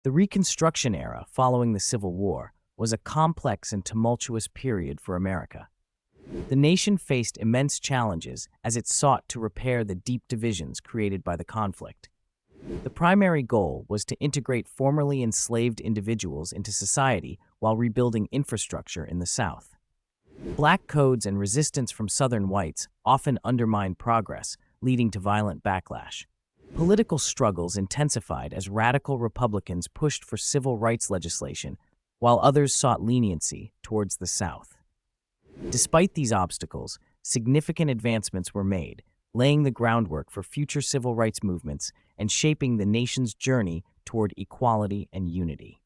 The Reconstruction era, following the Civil War, was a complex and tumultuous period for America. The nation faced immense challenges as it sought to repair the deep divisions created by the conflict. The primary goal was to integrate formerly enslaved individuals into society while rebuilding infrastructure in the South. Black codes and resistance from Southern whites often undermined progress, leading to violent backlash. Political struggles intensified as radical Republicans pushed for civil rights legislation, while others sought leniency towards the South. Despite these obstacles, significant advancements were made, laying the groundwork for future civil rights movements and shaping the nation's journey toward equality and unity.